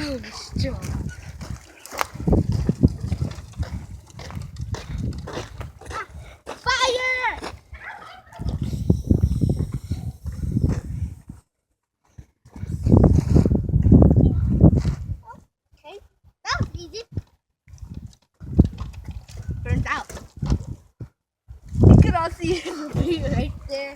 Oh, strong. Fire! Okay, that was easy. Turns out. You can all see it right there.